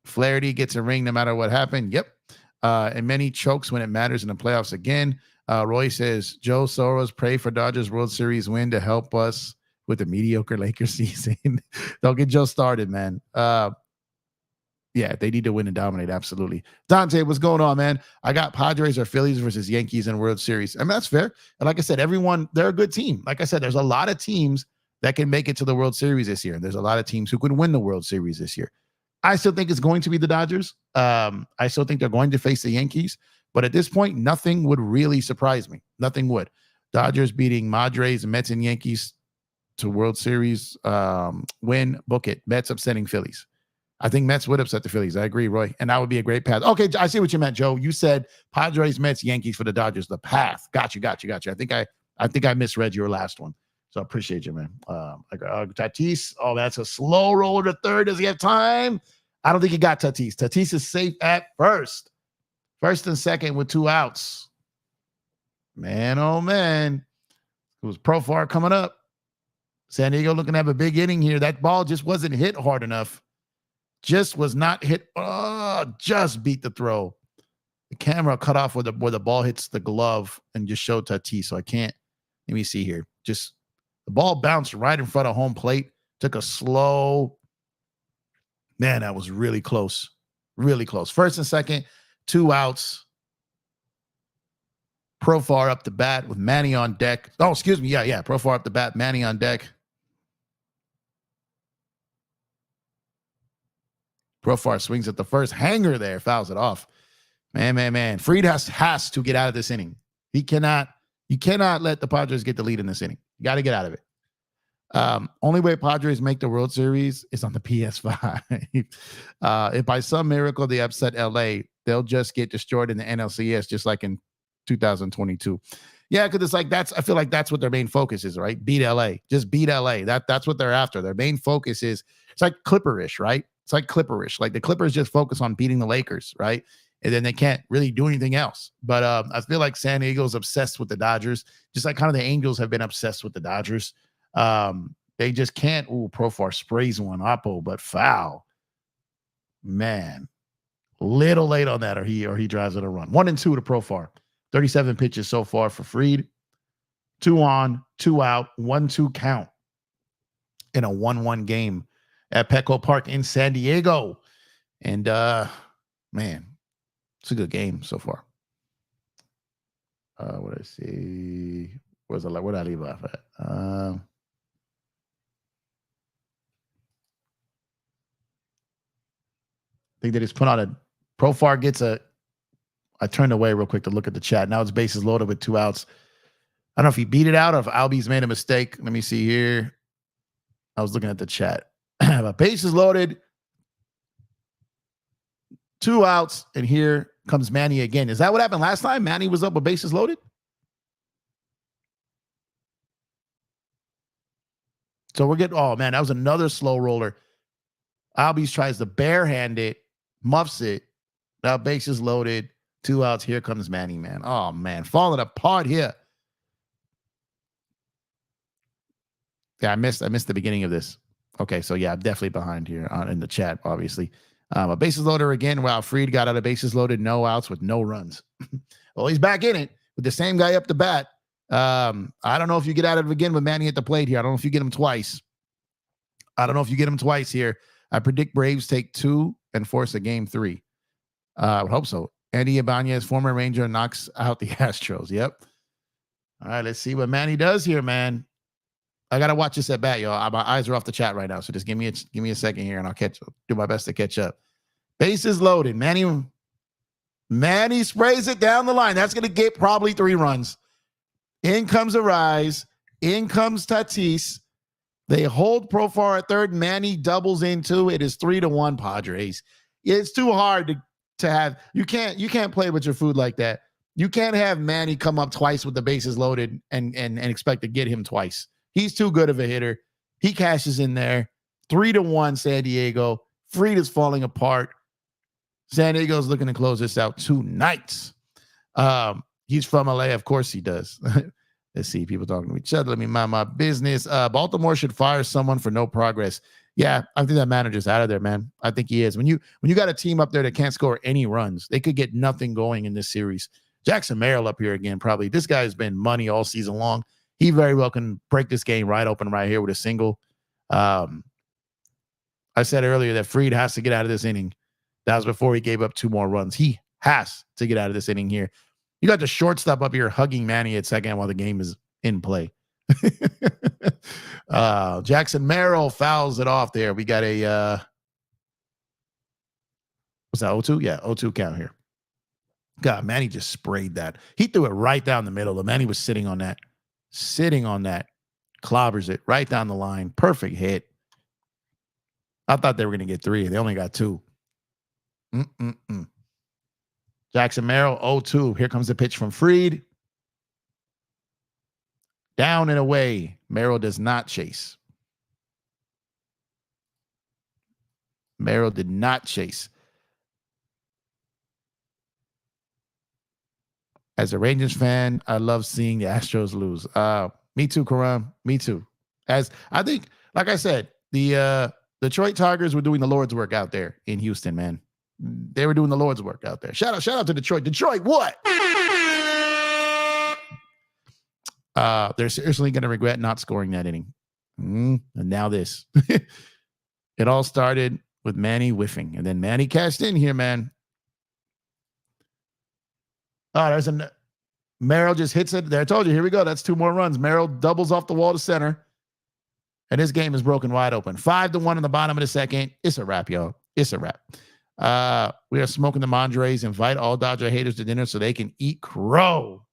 Flaherty gets a ring no matter what happened. Yep. And many chokes when it matters in the playoffs again. Roy says, Joe Soros, pray for Dodgers World Series win to help us with the mediocre Lakers season. Don't get Joe started, man. Yeah, they need to win and dominate. Absolutely. Dante, what's going on, man? I got Padres or Phillies versus Yankees in World Series. I mean, that's fair. And like I said, they're a good team. Like I said, there's a lot of teams that can make it to the World Series this year. And there's a lot of teams who could win the World Series this year. I still think it's going to be the Dodgers. I still think they're going to face the Yankees. But at this point, nothing would really surprise me. Nothing would. Dodgers beating Padres, Mets, and Yankees to World Series win. Book it. Mets upsetting Phillies. I think Mets would upset the Phillies. I agree, Roy. And that would be a great path. Okay, I see what you meant, Joe. You said Padres, Mets, Yankees for the Dodgers. The path. Got you. I think I misread your last one. So I appreciate you, man. Tatis. Oh, that's a slow roller to third. Does he have time? I don't think he got Tatis. Tatis is safe at first. First and second with 2 outs. Man, oh, man. It was Profar coming up. San Diego looking to have a big inning here. That ball just wasn't hit hard enough. Just was not hit. Oh, just beat the throw. The camera cut off where the ball hits the glove and just showed Tatis. So I can't. Let me see here. Just the ball bounced right in front of home plate. Took a slow. Man, that was really close. Really close. First and second, 2 outs. Profar up the bat with Manny on deck. Oh, excuse me. Yeah. Profar up the bat, Manny on deck. Profar swings at the first hanger there, fouls it off. Man. Fried has to get out of this inning. You cannot let the Padres get the lead in this inning. You got to get out of it. Only way Padres make the World Series is on the PS5. If by some miracle they upset LA, they'll just get destroyed in the NLCS, just like in 2022. Yeah, because it's like I feel like that's what their main focus is, right? Beat LA. Just beat LA. That's what they're after. Their main focus is, it's like Clipperish, right? It's like Clipperish. Like the Clippers just focus on beating the Lakers, right? And then they can't really do anything else. But I feel like San Diego's obsessed with the Dodgers, just like kind of the Angels have been obsessed with the Dodgers. They just can't. Ooh, Profar sprays one, Oppo, but foul. Man, little late on that, or he drives it a run. 1-2 to Profar. 37 pitches so far for Fried. 2 on, 2 out, 1-2 count in a 1-1 game at Petco Park in San Diego. And man, it's a good game so far. What did I see? Where did I leave off at? I think they just put out a Profar gets I turned away real quick to look at the chat. Now it's bases loaded with 2 outs. I don't know if he beat it out or if Albies made a mistake. Let me see here. I was looking at the chat. But bases loaded, 2 outs, and here comes Manny again. Is that what happened last time? Manny was up with bases loaded? So we're getting, oh man, that was another slow roller. Albies tries to barehand it, muffs it. Now bases loaded, 2 outs. Here comes Manny, man. Oh man, falling apart here. Yeah, I missed the beginning of this. Okay, so yeah, I'm definitely behind here in the chat, obviously. A bases loader again. Wow, Fried got out of bases loaded, no outs with no runs. Well, he's back in it with the same guy up the bat. I don't know if you get out of it again with Manny at the plate here. I don't know if you get him twice. Here. I predict Braves take 2 and force a game 3. I would hope so. Andy Ibanez, former Ranger, knocks out the Astros. Yep. All right, let's see what Manny does here, man. I gotta watch this at bat, y'all. My eyes are off the chat right now, so just give me a second here, and I'll do my best to catch up. Bases loaded. Manny sprays it down the line. That's gonna get probably 3 runs. In comes Arise. In comes Tatis. They hold Profar at third. Manny doubles into it. Is 3-1 Padres. It's too hard to have. You can't play with your food like that. You can't have Manny come up twice with the bases loaded and expect to get him twice. He's too good of a hitter. He cashes in there. 3-1 San Diego. Fried is falling apart. San Diego's looking to close this out tonight. He's from LA. Of course he does. Let's see. People talking to each other. Let me mind my business. Baltimore should fire someone for no progress. Yeah, I think that manager's out of there, man. I think he is. When you got a team up there that can't score any runs, they could get nothing going in this series. Jackson Merrill up here again, probably. This guy's been money all season long. He very well can break this game right open right here with a single. I said earlier that Fried has to get out of this inning. That was before he gave up 2 more runs. He has to get out of this inning here. You got the shortstop up here hugging Manny at second while the game is in play. Jackson Merrill fouls it off there. We got a what's that, 0-2? Yeah, 0-2 count here. God, Manny just sprayed that. He threw it right down the middle. The Manny was sitting on that. Clobbers it right down the line. Perfect hit. I thought they were going to get 3. They only got 2. Jackson Merrill, 0-2. Here comes the pitch from Fried. Down and away. Merrill does not chase. Merrill did not chase. As a Rangers fan, I love seeing the Astros lose. Me too, Karam. Me too. As I think, like I said, the Detroit Tigers were doing the Lord's work out there in Houston, man. They were doing the Lord's work out there. Shout out to Detroit. Detroit, what? They're seriously going to regret not scoring that inning. And now this. It all started with Manny whiffing, and then Manny cashed in here, man. Oh, there's Merrill just hits it. There, I told you. Here we go. That's 2 more runs. Merrill doubles off the wall to center, and this game is broken wide open. 5-1 in the bottom of the second. It's a wrap, y'all. It's a wrap. We are smoking the Mondres. Invite all Dodger haters to dinner so they can eat crow.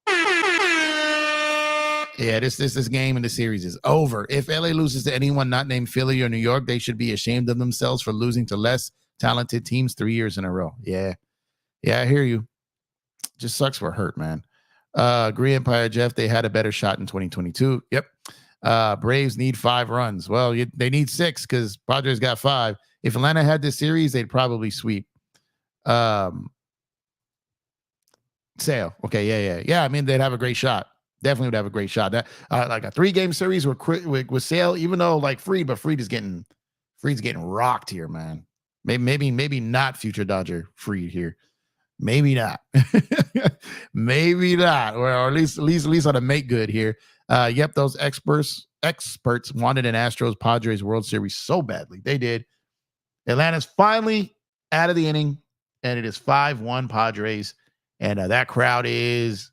Yeah, this game in the series is over. If LA loses to anyone not named Philly or New York, they should be ashamed of themselves for losing to less talented teams 3 years in a row. Yeah, I hear you. Just sucks we're hurt, man. Agree, Empire Jeff. They had a better shot in 2022. Yep. Braves need 5 runs. Well, they need 6 because Padres got 5. If Atlanta had this series, they'd probably sweep. Sale. Okay, yeah. I mean, they'd have a great shot. Definitely would have a great shot. That like a 3-game series with Sale, even though like Fried is getting rocked here, man. Maybe not future Dodger Fried here. Maybe not. Maybe not. Or at least on a make good here. Yep, those experts wanted an Astros Padres World Series so badly. They did. Atlanta's finally out of the inning, and it is 5-1 Padres. And that crowd is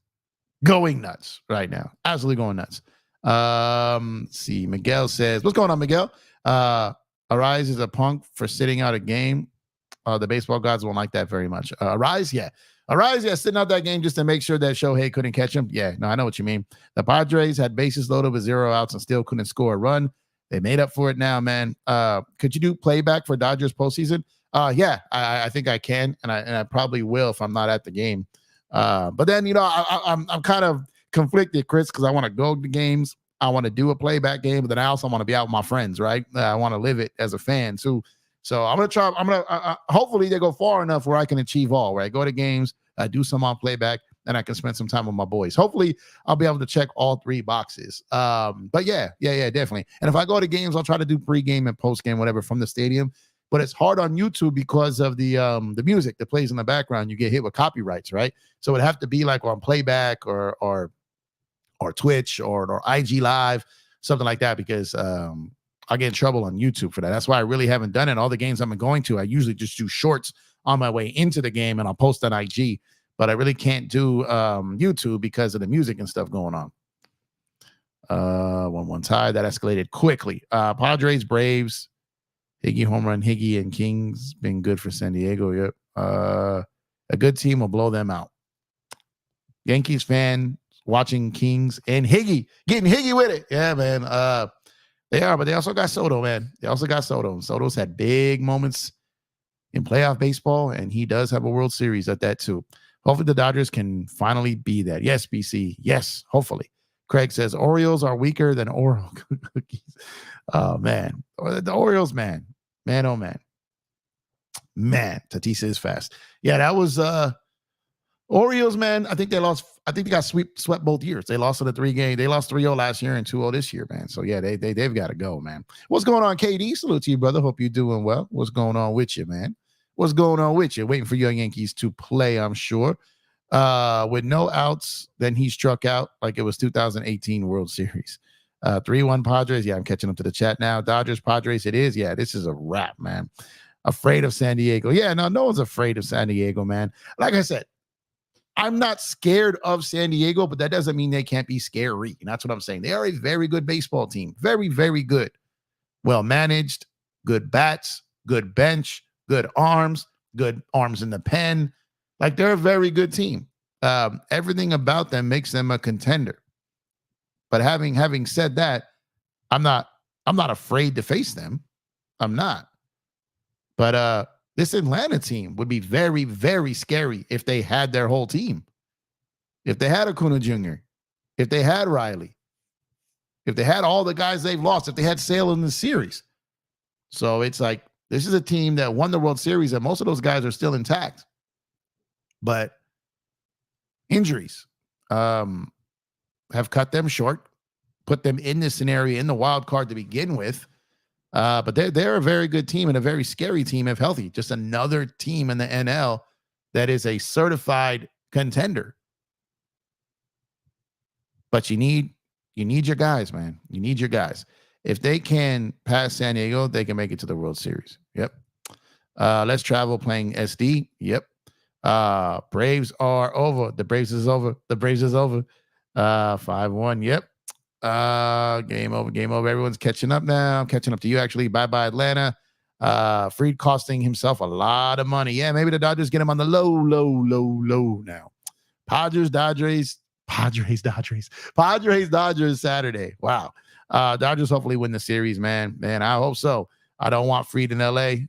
going nuts right now. Absolutely going nuts. Let's see. Miguel says, what's going on, Miguel? Arise is a punk for sitting out a game. The baseball gods won't like that very much. Arise, sitting out that game just to make sure that Shohei couldn't catch him. Yeah, no, I know what you mean. The Padres had bases loaded with 0 outs and still couldn't score a run. They made up for it now, man. Could you do playback for Dodgers postseason? Yeah, I think I can, and I probably will if I'm not at the game. But then I'm kind of conflicted, Chris, because I want to go to games. I want to do a playback game, but then I also want to be out with my friends, right? I want to live it as a fan too. So I'm gonna try. Hopefully they go far enough where I can achieve all. Right, go to games, do some on playback, and I can spend some time with my boys. Hopefully I'll be able to check all 3 boxes. But yeah, definitely. And if I go to games, I'll try to do pregame and postgame, whatever, from the stadium. But it's hard on YouTube because of the music that plays in the background. You get hit with copyrights, right? So it'd have to be like on playback or Twitch or IG Live, something like that, because I'll get in trouble on YouTube for that. That's why I really haven't done it. All the games I've been going to, I usually just do shorts on my way into the game and I'll post on IG. But I really can't do YouTube because of the music and stuff going on. 1-1 tie. That escalated quickly. Padres, Braves, Higgy home run. Higgy and Kings been good for San Diego. Yep. A good team will blow them out. Yankees fan watching Kings and Higgy, getting Higgy with it. Yeah, man. They are, but they also got Soto, man. They also got Soto. Soto's had big moments in playoff baseball, and he does have a World Series at that too. Hopefully the Dodgers can finally be that. Yes, BC. Yes, hopefully. Craig says Orioles are weaker than Oreo cookies. Oh, man. The Orioles, man. Man, oh, man. Man, Tatis is fast. Yeah, that was Orioles, man. I think they lost. I think they got swept both years. They lost in the 3 game. They lost 3-0 last year and 2-0 this year, man. So, yeah, they've got to go, man. What's going on, KD? Salute to you, brother. Hope you're doing well. What's going on with you, man? What's going on with you? Waiting for your Yankees to play, I'm sure. With no outs, then he struck out like it was 2018 World Series. 3-1 Padres. Yeah, I'm catching up to the chat now. Dodgers, Padres, it is. Yeah, this is a wrap, man. Afraid of San Diego. Yeah, no one's afraid of San Diego, man. Like I said, I'm not scared of San Diego, but that doesn't mean they can't be scary. And that's what I'm saying. They are a very good baseball team. Very, very good. Well managed, good bats, good bench, good arms in the pen. Like, they're a very good team. Everything about them makes them a contender. But having said that, I'm not afraid to face them. I'm not. But this Atlanta team would be very, very scary if they had their whole team. If they had Acuna Jr., if they had Riley, if they had all the guys they've lost, if they had Sale in the series. So it's like, this is a team that won the World Series, and most of those guys are still intact. But injuries have cut them short, put them in this scenario in the wild card to begin with. But they're a very good team and a very scary team if healthy. Just another team in the NL that is a certified contender. But you need your guys, man. You need your guys. If they can pass San Diego, they can make it to the World Series. Yep. Let's travel playing SD. Yep. Braves are over. The Braves is over. 5-1. Yep. Game over. Everyone's catching up now. I'm catching up to you, actually. Bye Atlanta. Fried costing himself a lot of money. Yeah, maybe the Dodgers get him on the low now. Padres Saturday. Wow. Dodgers hopefully win the series, man. Man, I hope so. I don't want Fried in LA. I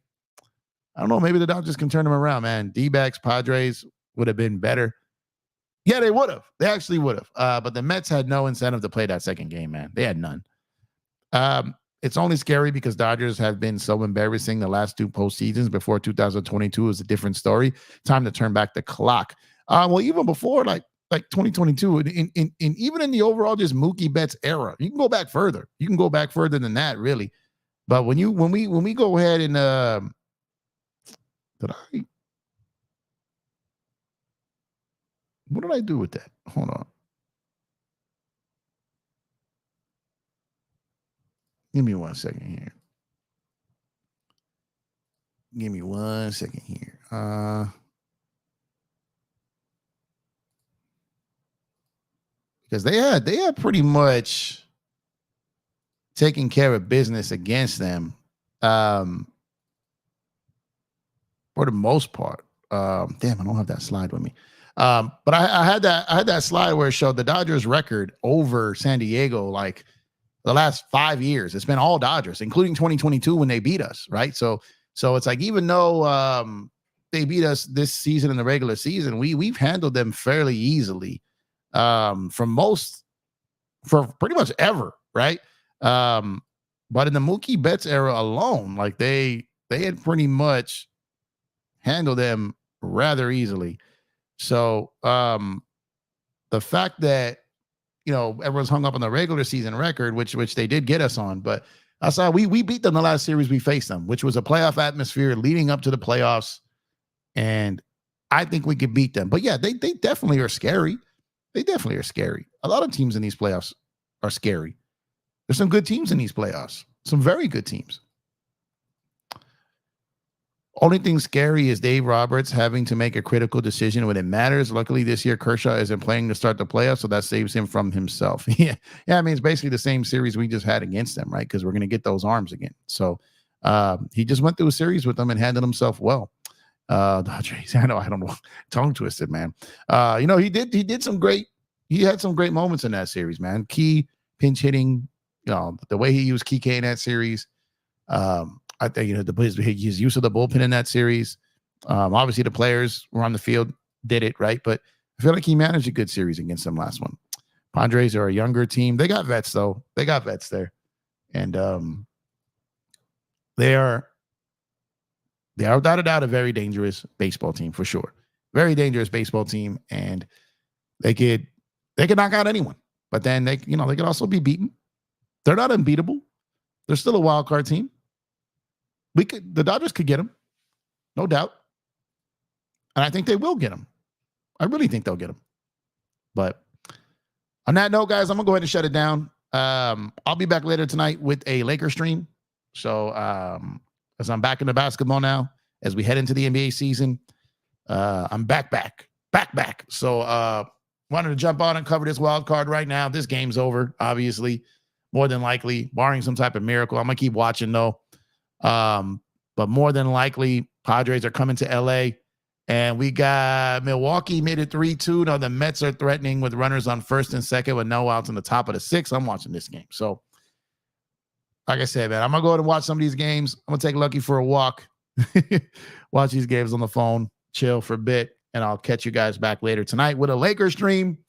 don't know. Maybe the Dodgers can turn them around, man. D-backs, Padres would have been better. Yeah, they would have. They actually would have. But the Mets had no incentive to play that second game, man. They had none. It's only scary because Dodgers have been so embarrassing the last 2 postseasons. Before 2022 is a different story. Time to turn back the clock. Well, even before like 2022, in even in the overall just Mookie Betts era, you can go back further. You can go back further than that, really. But when we go ahead and what did I do with that? Hold on. Give me 1 second here. Because they had pretty much taken care of business against them for the most part. Damn, I don't have that slide with me. But I had that slide where it showed the Dodgers record over San Diego like the last 5 years. It's been all Dodgers, including 2022 when they beat us, right? So So it's like, even though they beat us this season in the regular season, we've handled them fairly easily for pretty much ever, right? But in the Mookie Betts era alone, like they had pretty much handled them rather easily. So the fact that, you know, everyone's hung up on the regular season record, which they did get us on, but I saw we beat them the last series we faced them, which was a playoff atmosphere leading up to the playoffs, and I think we could beat them. But yeah, they definitely are scary. They definitely are scary. A lot of teams in these playoffs are scary. There's some good teams in these playoffs, some very good teams. Only thing scary is Dave Roberts having to make a critical decision when it matters. Luckily, this year, Kershaw isn't playing to start the playoffs, so that saves him from himself. Yeah, I mean, it's basically the same series we just had against them, right? Because we're going to get those arms again. So he just went through a series with them and handled himself well. Dodgers, I don't know, tongue twisted, man. You know, he had some great moments in that series, man. Key pinch hitting, you know, the way he used Kike in that series. I think, you know, his use of the bullpen in that series. Obviously, the players were on the field, did it, right? But I feel like he managed a good series against them last one. Padres are a younger team. They got vets, though. They got vets there. And they are without a doubt a very dangerous baseball team, for sure. Very dangerous baseball team. And they could knock out anyone. But then they could also be beaten. They're not unbeatable. They're still a wild card team. The Dodgers could get him, no doubt. And I think they will get him. I really think they'll get him. But on that note, guys, I'm going to go ahead and shut it down. I'll be back later tonight with a Lakers stream. So as I'm back into basketball now, as we head into the NBA season, I'm back. So wanted to jump on and cover this wild card right now. This game's over, obviously, more than likely, barring some type of miracle. I'm going to keep watching, though. But more than likely, Padres are coming to LA, and we got Milwaukee made it 3-2. Now the Mets are threatening with runners on first and second with no outs in the top of the sixth. I'm watching this game. So, like I said, man, I'm gonna go ahead and watch some of these games. I'm gonna take Lucky for a walk, watch these games on the phone, chill for a bit, and I'll catch you guys back later tonight with a Lakers stream.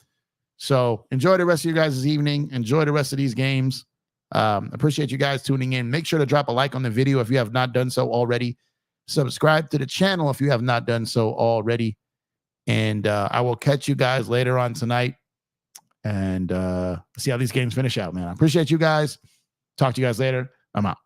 So enjoy the rest of your guys' evening. Enjoy the rest of these games. Appreciate you guys tuning in. Make sure to drop a like on the video if you have not done so already. Subscribe to the channel if you have not done so already. And I will catch you guys later on tonight and see how these games finish out, man. I appreciate you guys. Talk to you guys later. I'm out.